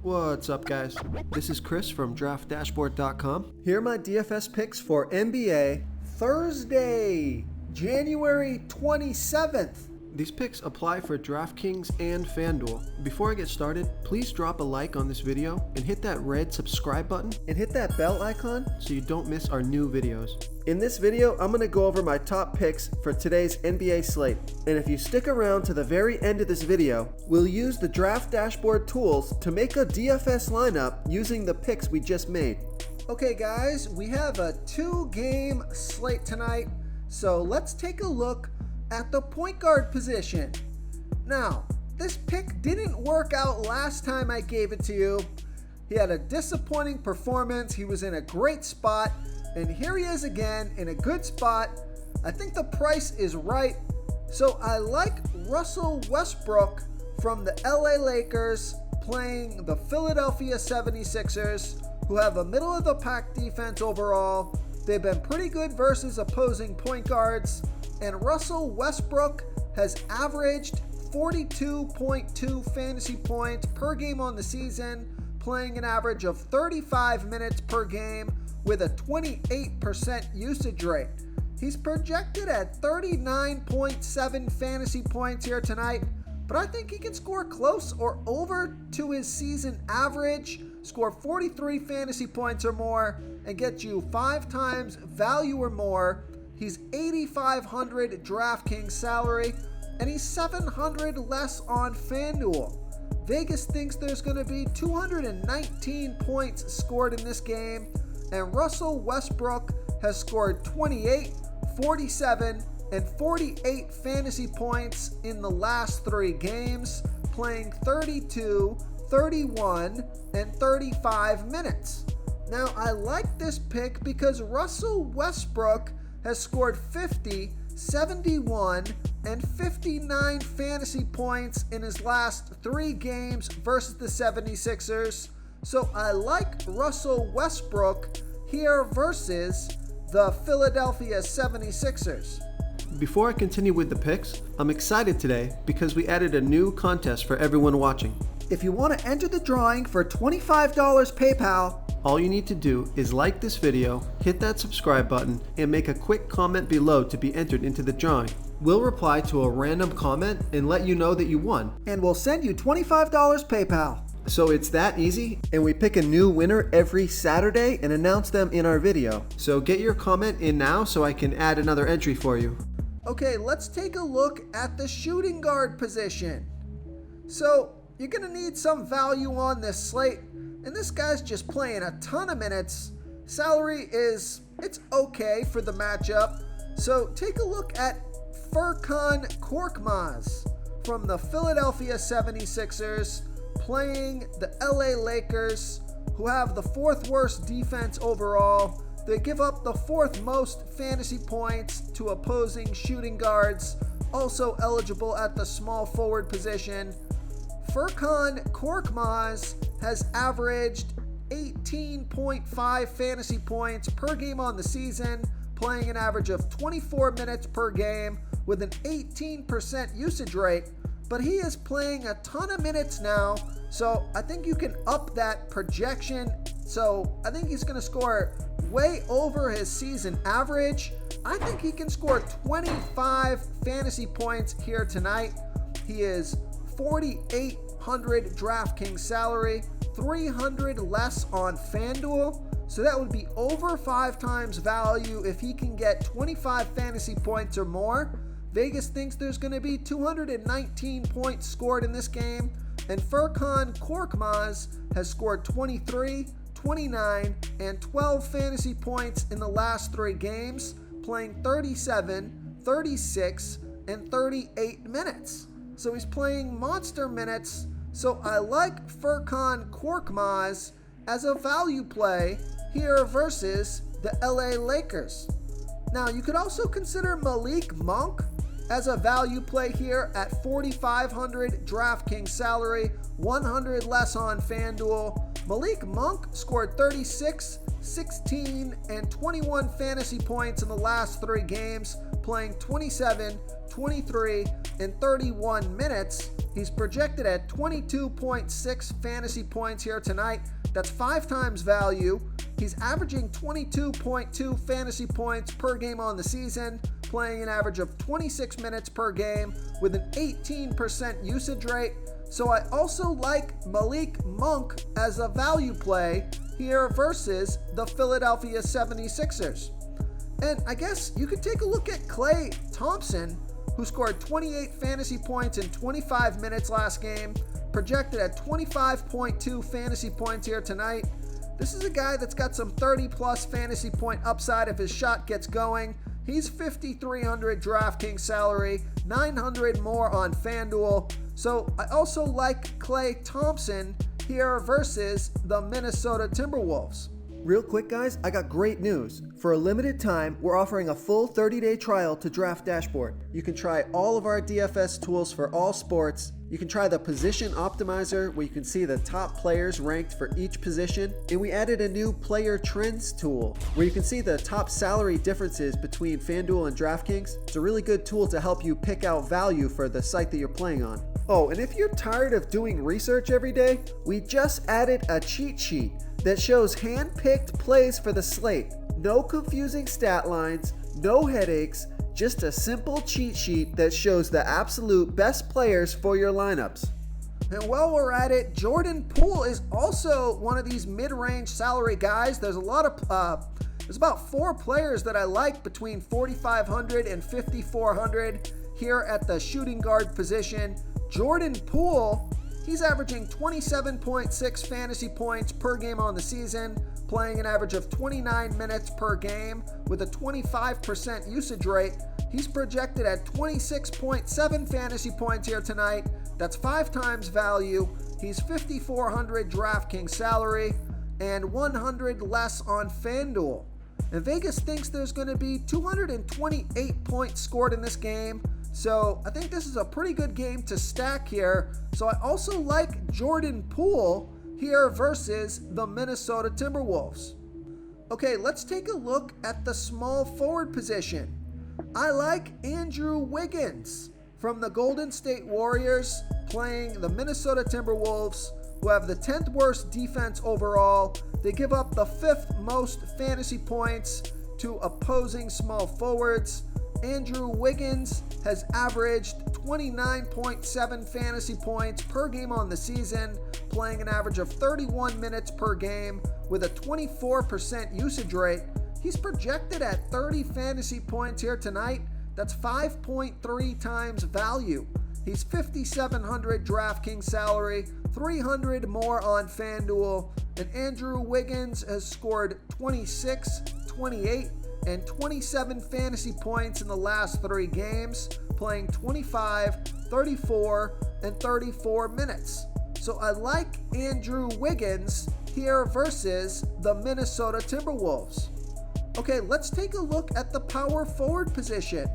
What's up, guys? This is Chris from DraftDashboard.com. Here are my DFS picks for NBA Thursday, January 27th. These picks apply for DraftKings and FanDuel. Before I get started, please drop a like on this video and hit that red subscribe button and hit that bell icon so you don't miss our new videos. In this video, I'm going to go over my top picks for today's NBA slate. And if you stick around to the very end of this video, we'll use the Draft Dashboard tools to make a DFS lineup using the picks we just made. Okay guys, we have a 2-game slate tonight, so let's take a look at the point guard position. Now, this pick didn't work out last time I gave it to you. He had a disappointing performance. He was in a great spot, and here he is again in a good spot. I think the price is right. So I like Russell Westbrook from the LA Lakers playing the Philadelphia 76ers, who have a middle of the pack defense overall. They've been pretty good versus opposing point guards. And Russell Westbrook has averaged 42.2 fantasy points per game on the season, playing an average of 35 minutes per game with a 28% usage rate. He's projected at 39.7 fantasy points here tonight, but I think he can score close or over to his season average, score 43 fantasy points or more, and get you 5 times value or more. He's $8,500 DraftKings salary, and he's $700 less on FanDuel. Vegas thinks there's going to be 219 points scored in this game, and Russell Westbrook has scored 28, 47, and 48 fantasy points in the last 3 games, playing 32, 31, and 35 minutes. Now, I like this pick because Russell Westbrook has scored 50, 71, and 59 fantasy points in his last 3 games versus the 76ers. So I like Russell Westbrook here versus the Philadelphia 76ers. Before I continue with the picks, I'm excited today because we added a new contest for everyone watching. If you want to enter the drawing for $25 PayPal, all you need to do is like this video, hit that subscribe button, and make a quick comment below to be entered into the drawing. We'll reply to a random comment and let you know that you won. And we'll send you $25 PayPal. So it's that easy, and we pick a new winner every Saturday and announce them in our video. So get your comment in now so I can add another entry for you. Okay, let's take a look at the shooting guard position. So you're going to need some value on this slate. And this guy's just playing a ton of minutes. Salary it's okay for the matchup. So take a look at Furkan Korkmaz from the Philadelphia 76ers playing the LA Lakers, who have the 4th worst defense overall. They give up the 4th most fantasy points to opposing shooting guards, also eligible at the small forward position. Furkan Korkmaz has averaged 18.5 fantasy points per game on the season, playing an average of 24 minutes per game with an 18% usage rate. But he is playing a ton of minutes now, so I think you can up that projection. So I think he's going to score way over his season average. I think he can score 25 fantasy points here tonight. He is $4,800 DraftKings salary, $300 less on FanDuel. So that would be over 5 times value if he can get 25 fantasy points or more. Vegas thinks there's going to be 219 points scored in this game, and Furkan Korkmaz has scored 23, 29, and 12 fantasy points in the last 3 games, playing 37, 36, and 38 minutes. So he's playing monster minutes. So I like Furkan Korkmaz as a value play here versus the LA Lakers. Now you could also consider Malik Monk as a value play here at $4,500 DraftKings salary, $100 less on FanDuel. Malik Monk scored 36, 16, and 21 fantasy points in the last 3 games, playing 27, 23 and 31 minutes. He's projected at 22.6 fantasy points here tonight. That's 5 times value. He's averaging 22.2 fantasy points per game on the season, playing an average of 26 minutes per game with an 18% usage rate. So I also like Malik Monk as a value play here versus the Philadelphia 76ers. And I guess you could take a look at Klay Thompson, who scored 28 fantasy points in 25 minutes last game, projected at 25.2 fantasy points here tonight. This is a guy that's got some 30-plus fantasy point upside if his shot gets going. He's $5,300 DraftKings salary, $900 more on FanDuel. So I also like Klay Thompson here versus the Minnesota Timberwolves. Real quick, guys, I got great news. For a limited time, we're offering a full 30-day trial to Draft Dashboard. You can try all of our DFS tools for all sports. You can try the Position Optimizer, where you can see the top players ranked for each position. And we added a new Player Trends tool, where you can see the top salary differences between FanDuel and DraftKings. It's a really good tool to help you pick out value for the site that you're playing on. Oh, and if you're tired of doing research every day, we just added a cheat sheet that shows hand-picked plays for the slate. No confusing stat lines, no headaches, just a simple cheat sheet that shows the absolute best players for your lineups. And while we're at it, Jordan Poole is also one of these mid-range salary guys. There's about 4 players that I like between $4,500 and $5,400 here at the shooting guard position. Jordan Poole, he's averaging 27.6 fantasy points per game on the season, playing an average of 29 minutes per game with a 25% usage rate. He's projected at 26.7 fantasy points here tonight. That's 5 times value. He's $5,400 DraftKings salary and $100 less on FanDuel. And Vegas thinks there's going to be 228 points scored in this game. So I think this is a pretty good game to stack here. So I also like Jordan Poole here versus the Minnesota Timberwolves. Okay, let's take a look at the small forward position. I like Andrew Wiggins from the Golden State Warriors playing the Minnesota Timberwolves, who have the 10th worst defense overall. They give up the 5th most fantasy points to opposing small forwards. Andrew Wiggins has averaged 29.7 fantasy points per game on the season, playing an average of 31 minutes per game with a 24% usage rate. He's projected at 30 fantasy points here tonight. That's 5.3 times value. He's $5,700 DraftKings salary, $300 more on FanDuel, and Andrew Wiggins has scored 26, 28, and 27 fantasy points in the last 3 games, playing 25, 34, and 34 minutes. So I like Andrew Wiggins here versus the Minnesota Timberwolves. Okay, let's take a look at the power forward position.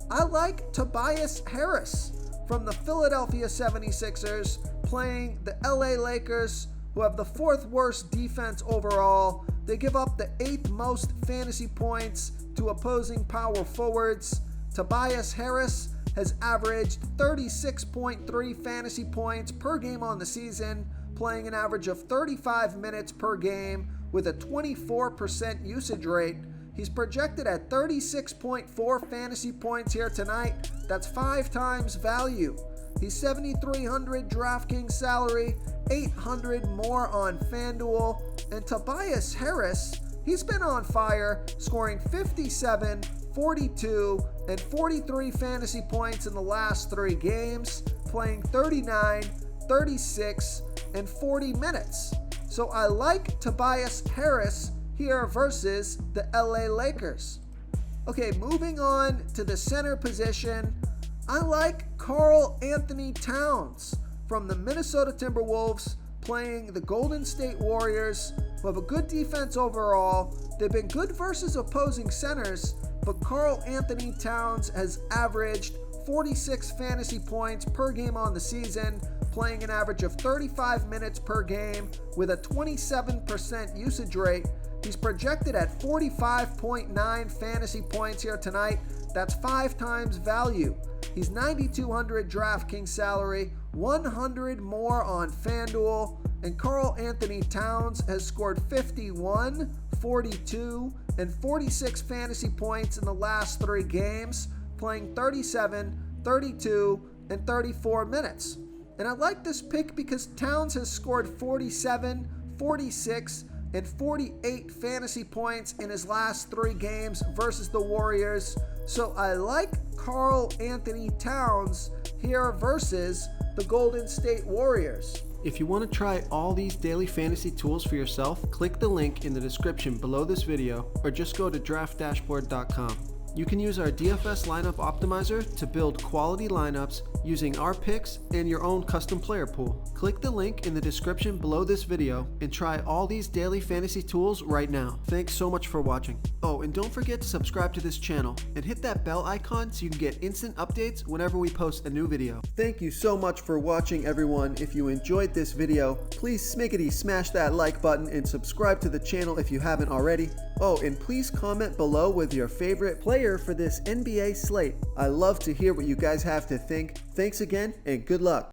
I like Tobias Harris from the Philadelphia 76ers playing the LA Lakers, who have the 4th worst defense overall. They give up the 8th most fantasy points to opposing power forwards. Tobias Harris has averaged 36.3 fantasy points per game on the season, playing an average of 35 minutes per game with a 24% usage rate. He's projected at 36.4 fantasy points here tonight. That's 5 times value. He's $7,300 DraftKings salary, $800 more on FanDuel. And Tobias Harris, he's been on fire, scoring 57, 42, and 43 fantasy points in the last 3 games, playing 39, 36, and 40 minutes. So I like Tobias Harris here versus the LA Lakers. Okay, moving on to the center position. I like Karl Anthony Towns from the Minnesota Timberwolves playing the Golden State Warriors, who have a good defense overall. They've been good versus opposing centers, but Karl Anthony Towns has averaged 46 fantasy points per game on the season, playing an average of 35 minutes per game with a 27% usage rate. He's projected at 45.9 fantasy points here tonight. That's 5 times value. He's $9,200 DraftKings salary, $100 more on FanDuel, and Karl Anthony Towns has scored 51, 42, and 46 fantasy points in the last 3 games, playing 37, 32, and 34 minutes. And I like this pick because Towns has scored 47, 46, and 48 fantasy points in his last 3 games versus the Warriors. So I like Karl Anthony Towns here versus the Golden State Warriors. If you want to try all these daily fantasy tools for yourself, click the link in the description below this video or just go to draftdashboard.com. You can use our DFS lineup optimizer to build quality lineups using our picks and your own custom player pool. Click the link in the description below this video and try all these daily fantasy tools right now. Thanks so much for watching. Oh, and don't forget to subscribe to this channel and hit that bell icon so you can get instant updates whenever we post a new video. Thank you so much for watching, everyone. If you enjoyed this video, please smash that like button and subscribe to the channel if you haven't already. Oh, and please comment below with your favorite player for this NBA slate. I love to hear what you guys have to think. Thanks again, and good luck.